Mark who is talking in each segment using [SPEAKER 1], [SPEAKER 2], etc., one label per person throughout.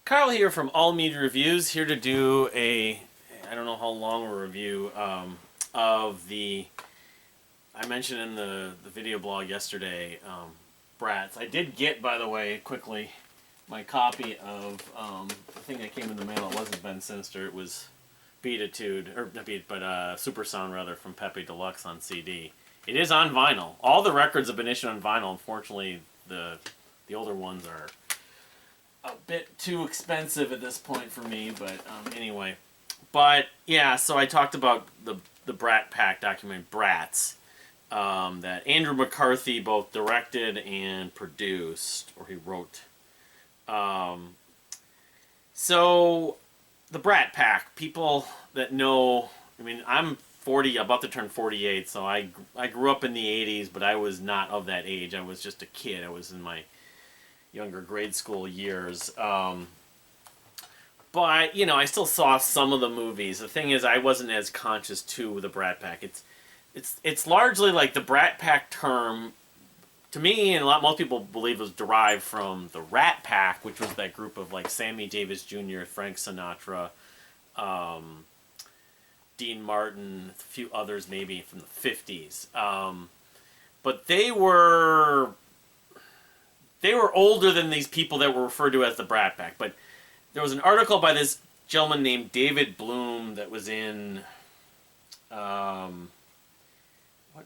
[SPEAKER 1] Kyle here from All Media Reviews, here to do I don't know how long a review of I mentioned in the video blog yesterday, Brats. I did get, by the way, quickly, my copy of the thing that came in the mail. It wasn't Ben Sinister, it was Beatitude, or not Beat, but Super Sound rather, from Pepe Deluxe on CD. It is on vinyl. All the records have been issued on vinyl. Unfortunately, the older ones are a bit too expensive at this point for me, but anyway. But yeah, so I talked about the Brat Pack documentary, Brats, that Andrew McCarthy both directed and produced, or he wrote. So the Brat Pack, people that know, I mean, I'm 40, about to turn 48, so I grew up in the 80s, but I was not of that age. I was just a kid. I was in my younger grade school years. But, you know, I still saw some of the movies. The thing is, I wasn't as conscious to the Brat Pack. It's largely like the Brat Pack term, to me, and most people believe, was derived from the Rat Pack, which was that group of like Sammy Davis Jr., Frank Sinatra, Dean Martin, a few others maybe from the 50s. But they were older than these people that were referred to as the Brat Pack. But there was an article by this gentleman named David Bloom that was in, what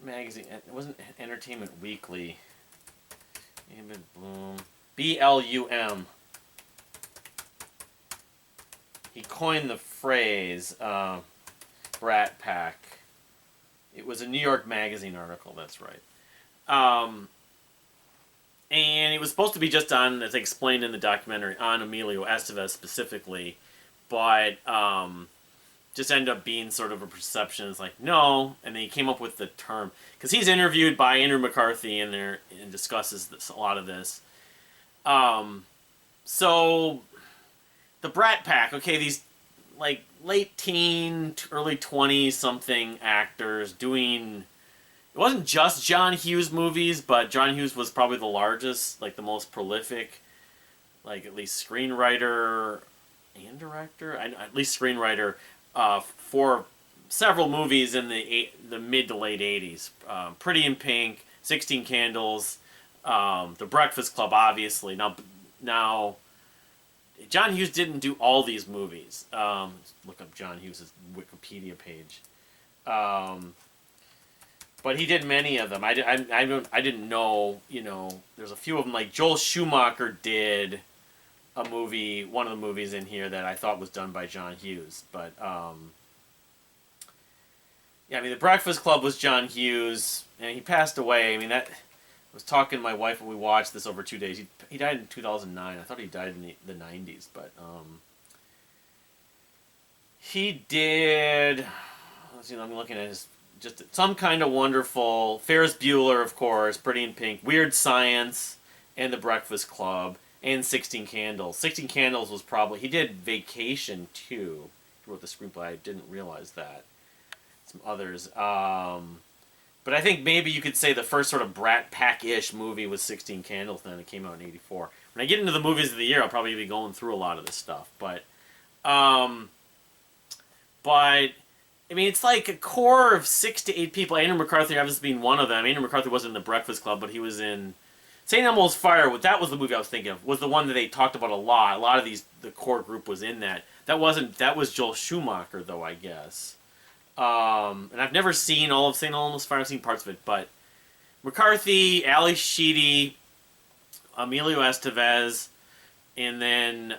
[SPEAKER 1] magazine? It wasn't Entertainment Weekly. David Bloom. B-L-U-M. He coined the phrase, Brat Pack. It was a New York Magazine article, that's right. And it was supposed to be just on, as I explained in the documentary, on Emilio Estevez specifically, but just ended up being sort of a perception. It's like, no, and then he came up with the term, because he's interviewed by Andrew McCarthy in there and discusses a lot of this. So, the Brat Pack, okay, these like late teen, early 20-something actors doing... It wasn't just John Hughes movies, but John Hughes was probably the largest, like the most prolific, like at least screenwriter and director, at least screenwriter, for several movies in the mid to late 80s. Pretty in Pink, 16 Candles, The Breakfast Club, obviously. Now, John Hughes didn't do all these movies. Look up John Hughes' Wikipedia page. But he did many of them. I didn't know, you know, there's a few of them. Like Joel Schumacher did a movie, one of the movies in here that I thought was done by John Hughes. But, yeah, I mean, The Breakfast Club was John Hughes, and he passed away. I mean, I was talking to my wife when we watched this over 2 days. He died in 2009. I thought he died in the 90s, but, he did, let's see, I'm looking at his... Just Some Kind of Wonderful, Ferris Bueller, of course, Pretty in Pink, Weird Science, and The Breakfast Club, and 16 Candles. 16 Candles was probably... He did Vacation, too. He wrote the screenplay. I didn't realize that. Some others. But I think maybe you could say the first sort of Brat Pack-ish movie was 16 Candles, then it came out in 84. When I get into the movies of the year, I'll probably be going through a lot of this stuff. But I mean, it's like a core of 6 to 8 people. Andrew McCarthy obviously being one of them. Andrew McCarthy wasn't in The Breakfast Club, but he was in St. Elmo's Fire. That was the movie I was thinking of. Was the one that they talked about a lot. A lot of the core group was in that. That was Joel Schumacher, though, I guess. And I've never seen all of St. Elmo's Fire. I've seen parts of it, but McCarthy, Ali Sheedy, Emilio Estevez, and then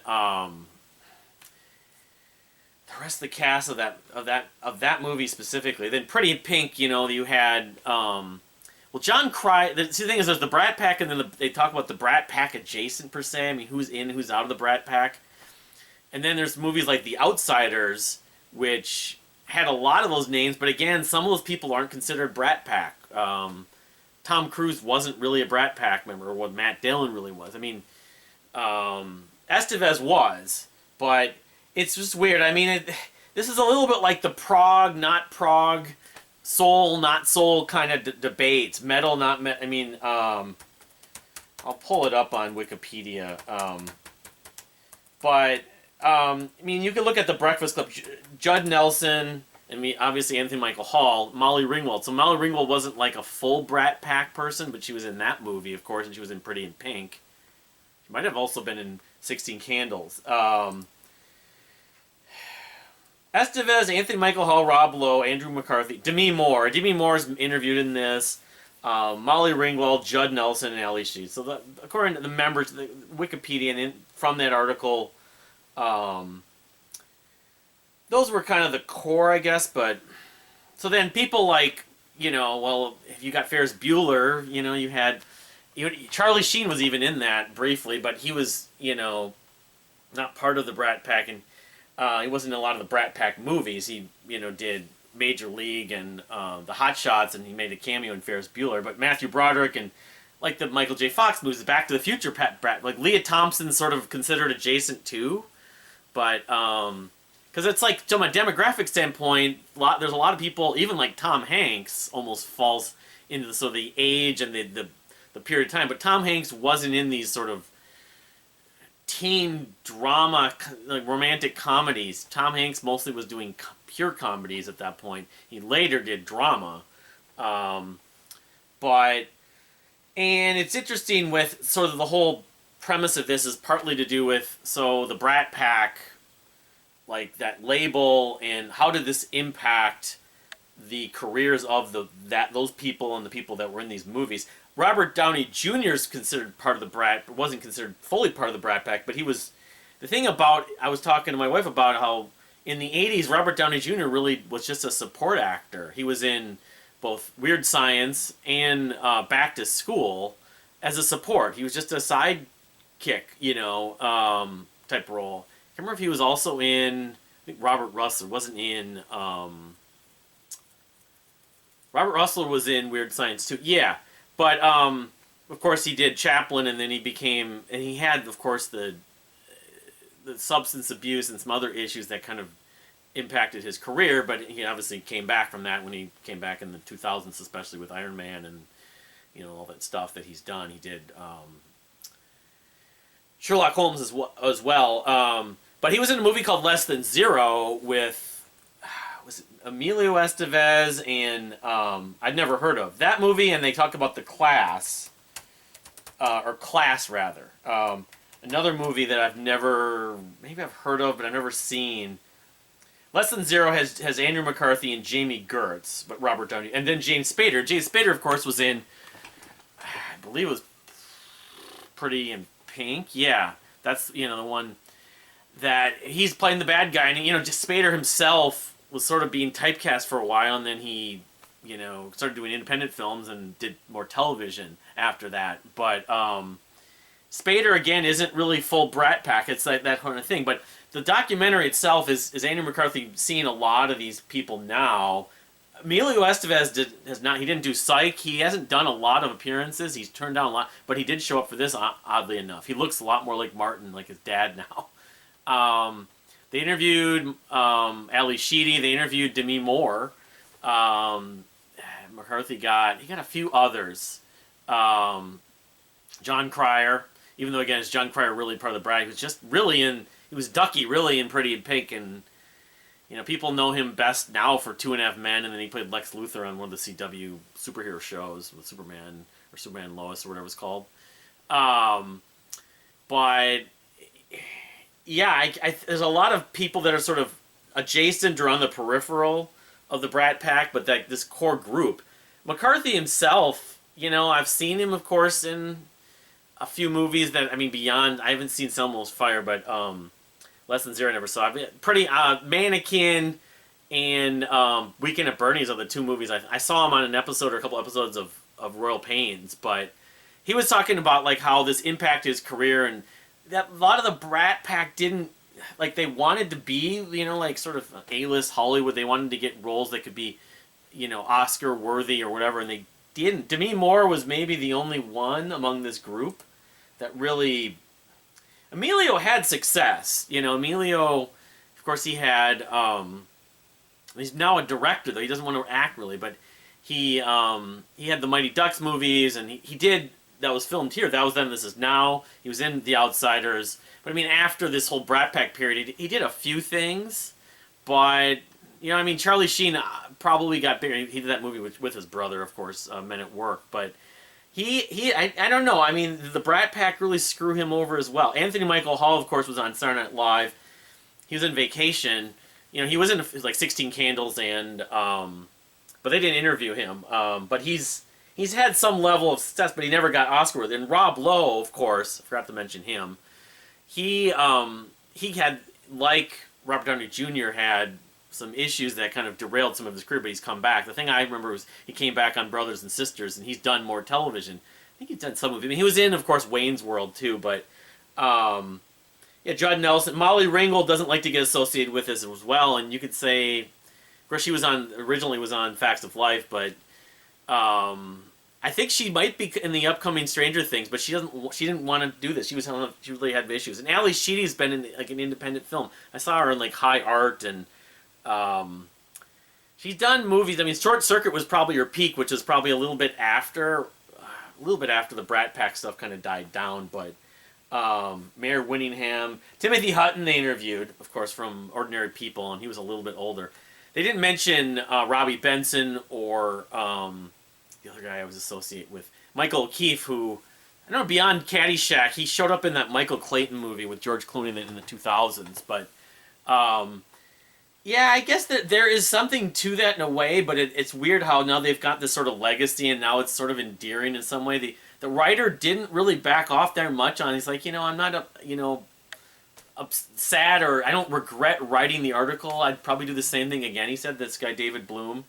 [SPEAKER 1] the rest of the cast of that movie specifically. Then Pretty in Pink, you know, you had John Cryer. The thing is, there's the Brat Pack, and then they talk about the Brat Pack adjacent per se. I mean, who's in, who's out of the Brat Pack. And then there's movies like The Outsiders, which had a lot of those names, but again, some of those people aren't considered Brat Pack. Tom Cruise wasn't really a Brat Pack member, or what Matt Dillon really was. I mean, Estevez was, but it's just weird. I mean, this is a little bit like the prog, not prog, soul, not soul kind of debates. Metal, not metal. I mean, I'll pull it up on Wikipedia. But I mean, you can look at the Breakfast Club. Judd Nelson, and me, obviously Anthony Michael Hall, Molly Ringwald. So Molly Ringwald wasn't like a full Brat Pack person, but she was in that movie, of course, and she was in Pretty in Pink. She might have also been in 16 Candles. Estevez, Anthony Michael Hall, Rob Lowe, Andrew McCarthy, Demi Moore. Demi Moore's interviewed in this. Molly Ringwald, Judd Nelson, and Ali Sheed. So according to the members, the Wikipedia, and from that article, those were kind of the core, I guess. But so then people like, well, if you got Ferris Bueller, you had Charlie Sheen was even in that briefly, but he was, not part of the Brat Pack, and he wasn't in a lot of the Brat Pack movies. He, did Major League and the Hot Shots, and he made a cameo in Ferris Bueller. But Matthew Broderick and like the Michael J. Fox movies, the Back to the Future Brat, like Leah Thompson's sort of considered adjacent too, but because it's like from a demographic standpoint, there's a lot of people, even like Tom Hanks, almost falls into the age and the period of time. But Tom Hanks wasn't in these sort of teen drama, like romantic comedies. Tom Hanks mostly was doing pure comedies at that point. He later did drama. And it's interesting with sort of the whole premise of this is partly to do with, so the Brat Pack, like that label, and how did this impact the careers of those people and the people that were in these movies. Robert Downey Jr. is considered part of the wasn't considered fully part of the Brat Pack, but he was, the thing about, I was talking to my wife about how in the 80s, Robert Downey Jr. really was just a support actor. He was in both Weird Science and Back to School as a support. He was just a sidekick, type role. I can't remember if he was also in, I think Robert Russell wasn't in, Robert Russell was in Weird Science too. Yeah. But, of course, he did Chaplin, and then he had, of course, the substance abuse and some other issues that kind of impacted his career, but he obviously came back from that when he came back in the 2000s, especially with Iron Man and, all that stuff that he's done. He did Sherlock Holmes as well. But he was in a movie called Less Than Zero with, was it Emilio Estevez, and I'd never heard of that movie, and they talk about The Class, or Class rather. Another movie that maybe I've heard of, but I've never seen. Less Than Zero has Andrew McCarthy and Jamie Gertz, but Robert Downey, and then James Spader. James Spader, of course, was in, I believe it was Pretty in Pink. Yeah, that's, the one that he's playing the bad guy, and, just Spader himself was sort of being typecast for a while, and then he, started doing independent films and did more television after that. But Spader, again, isn't really full Brat Pack. It's like that kind of thing. But the documentary itself is Andrew McCarthy seeing a lot of these people now. Emilio Estevez he didn't do Psych. He hasn't done a lot of appearances. He's turned down a lot, but he did show up for this, oddly enough. He looks a lot more like Martin, like his dad now. They interviewed Ali Sheedy. They interviewed Demi Moore. McCarthy got a few others. John Cryer, even though again, is John Cryer really part of the Brat? He was just really he was Ducky really in Pretty in Pink, and people know him best now for 2.5 Men, and then he played Lex Luthor on one of the CW superhero shows with Superman or Superman and Lois or whatever it's called. But yeah, there's a lot of people that are sort of adjacent or on the peripheral of the Brat Pack, but this core group. McCarthy himself, I've seen him, of course, in a few movies that, beyond, I haven't seen Selma Fire, but Less Than Zero I never saw. Pretty Mannequin and Weekend at Bernie's are the two movies. I saw him on an episode or a couple episodes of Royal Pains, but he was talking about like how this impacted his career, and that a lot of the Brat Pack didn't, like, they wanted to be, like sort of A-list Hollywood. They wanted to get roles that could be, Oscar worthy or whatever, and they didn't. Demi Moore was maybe the only one among this group that really. Emilio had success, Emilio, of course, he had. He's now a director, though he doesn't want to act really, but he had the Mighty Ducks movies, and he did that was filmed here. That was then. This is now. He was in The Outsiders. But I mean, after this whole Brat Pack period, he did a few things. But, you know, I mean, Charlie Sheen probably got bigger. He did that movie with his brother, of course, Men at Work. But I don't know. I mean, the Brat Pack really screw him over as well. Anthony Michael Hall, of course, was on Saturday Night Live. He was in Vacation. You know, he was in like 16 Candles, and but they didn't interview him. But he's had some level of success, but he never got Oscar with it. And Rob Lowe, of course, I forgot to mention him. He had, like Robert Downey Jr. had some issues that kind of derailed some of his career, but he's come back. The thing I remember was he came back on Brothers and Sisters, and he's done more television. I think he's done some of it. I mean, he was in, of course, Wayne's World, too, but yeah, Judd Nelson. Molly Ringwald doesn't like to get associated with this as well, and you could say, of course, she was originally was on Facts of Life, but I think she might be in the upcoming Stranger Things, but she didn't want to do this. She really had issues. And Ali Sheedy's been in like an independent film. I saw her in like High Art, and she's done movies. I mean, Short Circuit was probably her peak, which is probably a little bit after the Brat Pack stuff kind of died down. But Mayor Winningham, Timothy Hutton they interviewed, of course, from Ordinary People, and he was a little bit older. They didn't mention Robbie Benson or the other guy I was associated with, Michael O'Keefe, who, I don't know, beyond Caddyshack, he showed up in that Michael Clayton movie with George Clooney in the 2000s. But, yeah, I guess that there is something to that in a way, but it's weird how now they've got this sort of legacy, and now it's sort of endearing in some way. The writer didn't really back off there much on. He's like, I'm not sad, or I don't regret writing the article. I'd probably do the same thing again. He said, this guy David Bloom.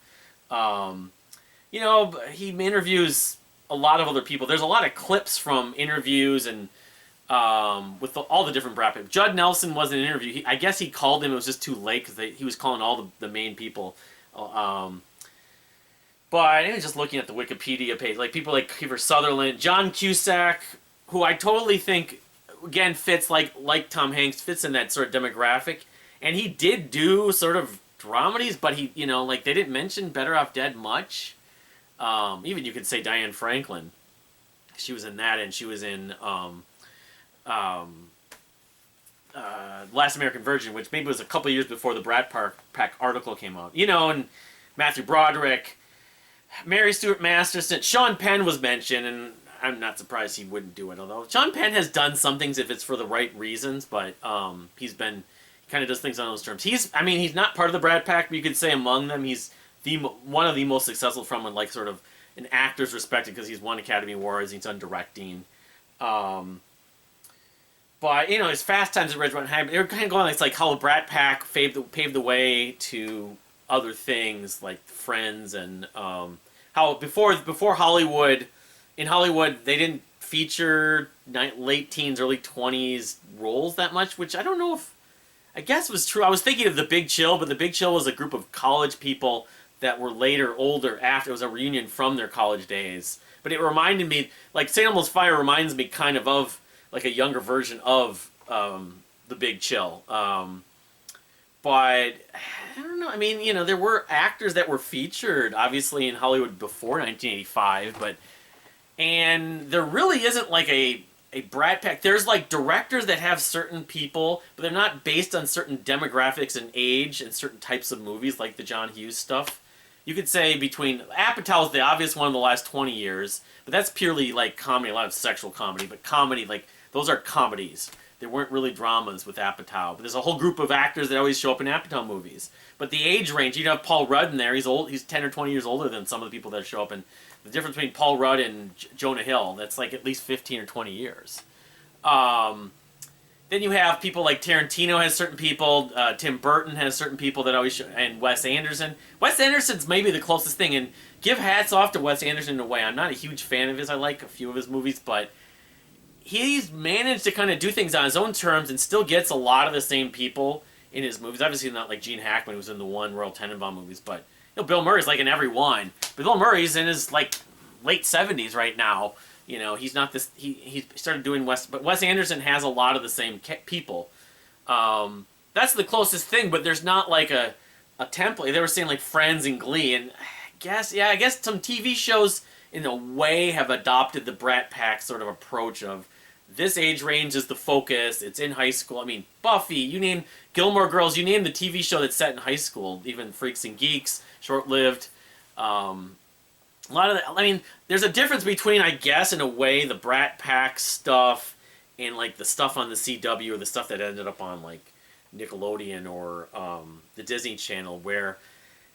[SPEAKER 1] He interviews a lot of other people. There's a lot of clips from interviews and with all the different Brat Pack. Judd Nelson was in an interview. I guess he called him. It was just too late because he was calling all the main people. But I was just looking at the Wikipedia page. Like people like Kiefer Sutherland, John Cusack, who I totally think, again, fits like Tom Hanks, fits in that sort of demographic. And he did do sort of dramedies, but he, they didn't mention Better Off Dead much. Even you could say Diane Franklin. She was in that, and she was in Last American Virgin, which maybe was a couple years before the Brat Pack article came out. And Matthew Broderick, Mary Stuart Masterson, Sean Penn was mentioned, and I'm not surprised he wouldn't do it. Although Sean Penn has done some things if it's for the right reasons, but he kind of does things on those terms. He's not part of the Brat Pack, but you could say among them he's one of the most successful from like sort of an actor's perspective because he's won Academy Awards, he's done directing. But his Fast Times at Ridgemont High, they were kind of going. It's like how the Brat Pack paved the way to other things like Friends, and how before Hollywood, in Hollywood they didn't feature late teens, early 20s roles that much, which I don't know if I guess was true. I was thinking of The Big Chill, but The Big Chill was a group of college people that were later older after. It was a reunion from their college days. But it reminded me, like St. Elmo's Fire reminds me kind of like a younger version of The Big Chill. But I don't know. I mean, there were actors that were featured, obviously, in Hollywood before 1985, and there really isn't like a Brat Pack. There's like directors that have certain people, but they're not based on certain demographics and age and certain types of movies, like the John Hughes stuff. You could say between Apatow's the obvious one in the last 20 years, but that's purely like comedy, a lot of sexual comedy. But comedy, like those are comedies. There weren't really dramas with Apatow. But there's a whole group of actors that always show up in Apatow movies. But the age range, you'd have Paul Rudd in there. He's old. He's 10 or 20 years older than some of the people that show up. And the difference between Paul Rudd and Jonah Hill, that's like at least 15 or 20 years. Then you have people like Tarantino has certain people, Tim Burton has certain people that always show, and Wes Anderson. Wes Anderson's maybe the closest thing, and give hats off to Wes Anderson in a way. I'm not a huge fan of his. I like a few of his movies, but he's managed to kind of do things on his own terms and still gets a lot of the same people in his movies. Obviously not like Gene Hackman, who was in the one Royal Tenenbaum movies, but Bill Murray's like in every one. But Bill Murray's in his like late 70s right now. He's not this. He started doing but Wes Anderson has a lot of the same people. That's the closest thing, but there's not like a template. They were saying like Friends and Glee, and I guess some TV shows in a way, have adopted the Brat Pack sort of approach of this age range is the focus. It's in high school. I mean, Buffy, you name Gilmore Girls, you name the TV show that's set in high school. Even Freaks and Geeks, short-lived. A lot of that, I mean, there's a difference between, I guess, in a way, the Brat Pack stuff and like the stuff on the CW or the stuff that ended up on like Nickelodeon or the Disney Channel, where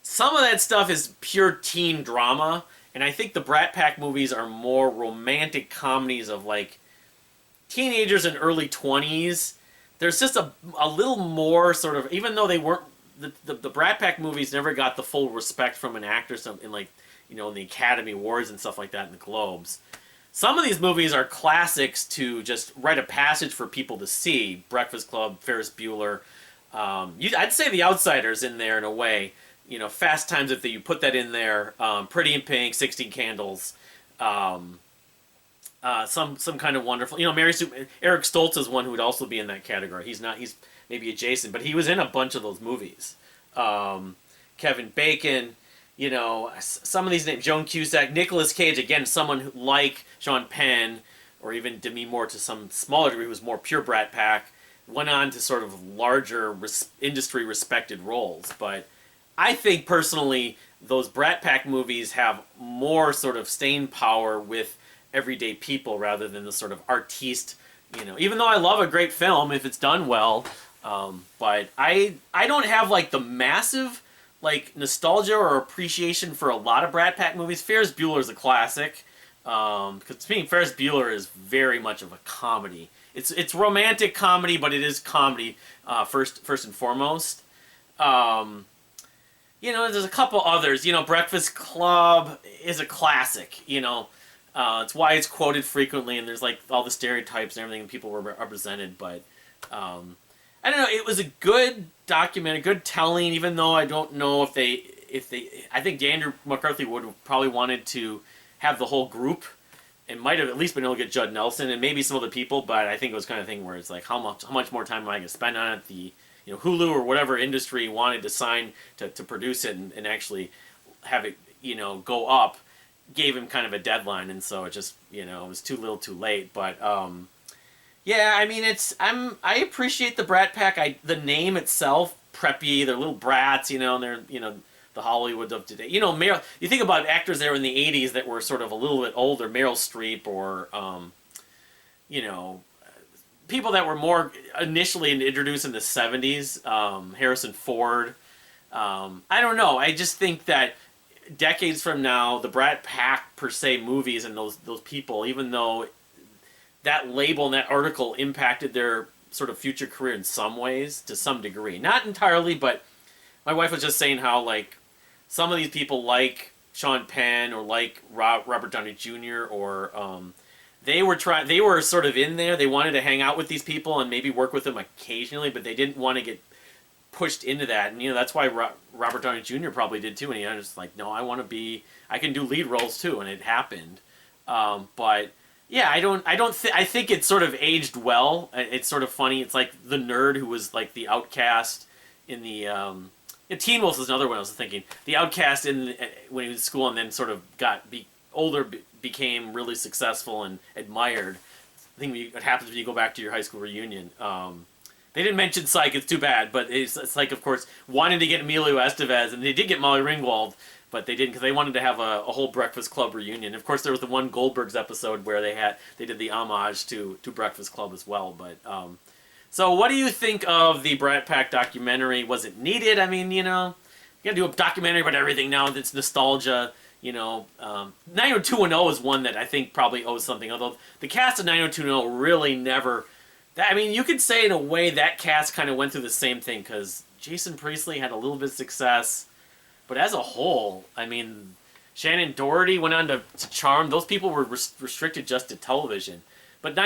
[SPEAKER 1] some of that stuff is pure teen drama, and I think the Brat Pack movies are more romantic comedies of like teenagers in early 20s. There's just a little more sort of, even though they weren't, the Brat Pack movies never got the full respect from an actor in like, you know, in the Academy Awards and stuff like that, in the Globes. Some of these movies are classics to just write a passage for people to see. Breakfast Club, Ferris Bueller. I'd say The Outsider's in there in a way. You know, Fast Times, if you put that in there. Pretty in Pink, 16 Candles. Some kind of wonderful. You know, Eric Stoltz is one who would also be in that category. He's maybe adjacent, but he was in a bunch of those movies. Kevin Bacon. You know, some of these names, Joan Cusack, Nicolas Cage, again, someone who, like Sean Penn, or even Demi Moore to some smaller degree, who was more pure Brat Pack, went on to sort of larger industry-respected roles. But I think, personally, those Brat Pack movies have more sort of staying power with everyday people rather than the sort of artiste, you know. Even though I love a great film, if it's done well, but I don't have, like, the massive like nostalgia or appreciation for a lot of Brat Pack movies. Ferris Bueller is a classic, because to me, Ferris Bueller is very much of a comedy. It's romantic comedy, but it is comedy first and foremost. You know, there's a couple others. You know, Breakfast Club is a classic. You know, it's why it's quoted frequently, and there's like all the stereotypes and everything, and people were represented. But I don't know. It was a good document, a good telling. Even though I don't know if they, I think Andrew McCarthy would have probably wanted to have the whole group, and might have at least been able to get Judd Nelson and maybe some other people. But I think it was kind of thing where it's like, how much more time am I going to spend on it? The Hulu or whatever industry wanted to sign to produce it and actually have it go up, gave him kind of a deadline, and so it just it was too little, too late. But yeah, I mean, I appreciate the Brat Pack. The name itself, preppy, they're little brats, and they're, the Hollywood of today. Meryl, you think about actors there in the 80s that were sort of a little bit older, Meryl Streep or, people that were more initially introduced in the 70s, Harrison Ford. I don't know. I just think that decades from now, the Brat Pack, per se, movies and those people, even though that label and that article impacted their sort of future career in some ways, to some degree. Not entirely, but my wife was just saying how, like, some of these people like Sean Penn or like Robert Downey Jr. or they were sort of in there. They wanted to hang out with these people and maybe work with them occasionally, but they didn't want to get pushed into that. And, that's why Robert Downey Jr. probably did too. And he was just like, no, I can do lead roles too. And it happened. But yeah, I think it sort of aged well. It's sort of funny. It's like the nerd who was like the outcast in the, Teen Wolf is another one I was thinking. The outcast when he was in school and then sort of became really successful and admired. I think what happens when you go back to your high school reunion. They didn't mention Psych, it's too bad, but it's like, of course, wanted to get Emilio Estevez, and they did get Molly Ringwald, but they didn't because they wanted to have a whole Breakfast Club reunion. Of course, there was the one Goldberg's episode where they did the homage to Breakfast Club as well. But so what do you think of the Brat Pack documentary? Was it needed? I mean, you gotta do a documentary about everything now. It's nostalgia. 90210 is one that I think probably owes something. Although the cast of 90210 really never. I mean, you could say in a way that cast kind of went through the same thing because Jason Priestley had a little bit of success. But as a whole, I mean, Shannon Doherty went on to Charm. Those people were restricted just to television. But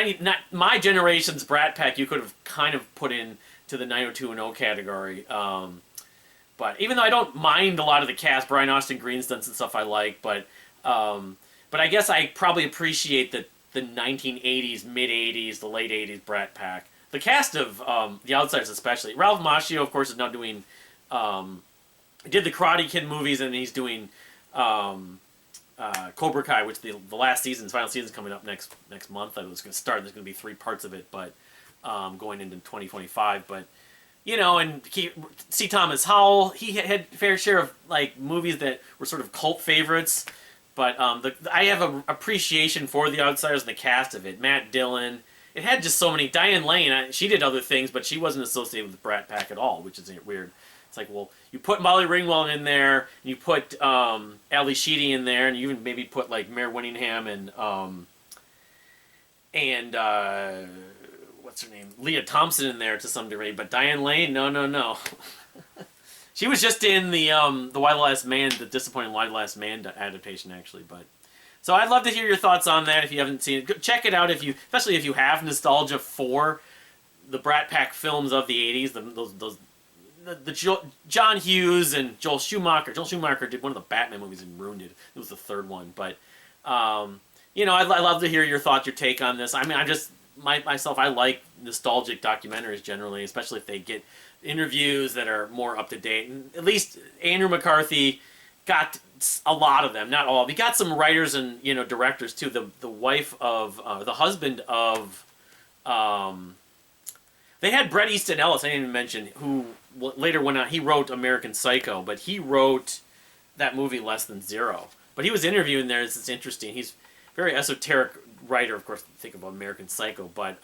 [SPEAKER 1] my generation's Brat Pack, you could have kind of put in to the 90210 category. But even though I don't mind a lot of the cast, Brian Austin Green's done some stuff I like. But I guess I probably appreciate the 1980s, mid-80s, the late 80s Brat Pack. The cast of The Outsiders especially. Ralph Macchio, of course, is now doing... did the Karate Kid movies, and he's doing Cobra Kai, which the last season's final season's coming up next month. I was going to start. There's going to be 3 parts of it, but going into 2025. But and C. Thomas Howell, he had fair share of like movies that were sort of cult favorites. But I have an appreciation for The Outsiders and the cast of it. Matt Dillon. It had just so many. Diane Lane, she did other things, but she wasn't associated with the Brat Pack at all, which is weird. It's like, well, you put Molly Ringwald in there, and you put Ali Sheedy in there, and you even maybe put like Mare Winningham and what's her name, Leah Thompson in there to some degree. But Diane Lane, no. She was just in the Why the Last Man, the disappointing Why the Last Man adaptation, actually. But so I'd love to hear your thoughts on that if you haven't seen it. Check it out especially if you have nostalgia for the Brat Pack films of the '80s. John Hughes and Joel Schumacher. Joel Schumacher did one of the Batman movies and ruined it. It was the 3rd one. But I'd love to hear your thoughts, your take on this. I mean, I like nostalgic documentaries generally, especially if they get interviews that are more up to date. And at least Andrew McCarthy got a lot of them, not all. He got some writers and directors too. The wife of the husband of they had Bret Easton Ellis. I didn't even mention, who later went on. He wrote American Psycho, but he wrote that movie Less Than Zero. But he was interviewing there. It's interesting. He's a very esoteric writer, of course. Think about American Psycho, but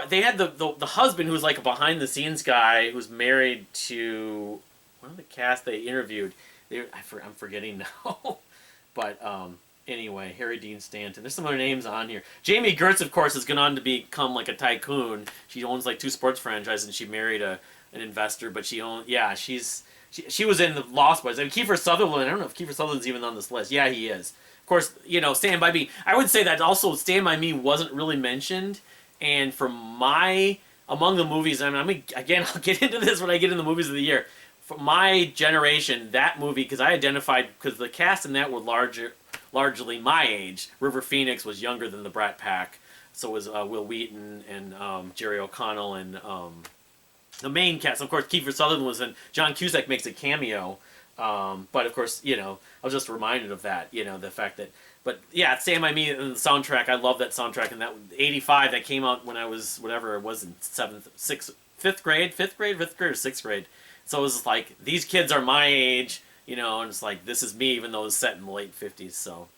[SPEAKER 1] they had the husband who was like a behind the scenes guy who's married to one of the cast they interviewed. I'm forgetting now, but anyway, Harry Dean Stanton. There's some other names on here. Jamie Gertz, of course, has gone on to become like a tycoon. She owns like 2 sports franchises, and she married an investor. But she was in the Lost Boys. I mean, Kiefer Sutherland. I don't know if Kiefer Sutherland's even on this list. Yeah, he is. Of course, Stand By Me. I would say that also Stand By Me wasn't really mentioned. And among the movies, I'll get into this when I get in the movies of the year. For my generation, that movie, because I identified, because the cast in that were largely my age. River Phoenix was younger than the Brat Pack, so was Will Wheaton and Jerry O'Connell and the main cast. Of course, Kiefer Sutherland was in. John Cusack makes a cameo, but of course, I was just reminded of that. The fact that. But yeah, Stand By Me and the soundtrack. I love that soundtrack. And that '85 that came out when I was whatever it was in 5th grade or 6th grade. So it was like, these kids are my age, and it's like, this is me, even though it was set in the late 50s. So,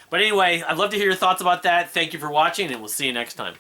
[SPEAKER 1] but anyway, I'd love to hear your thoughts about that. Thank you for watching, and we'll see you next time.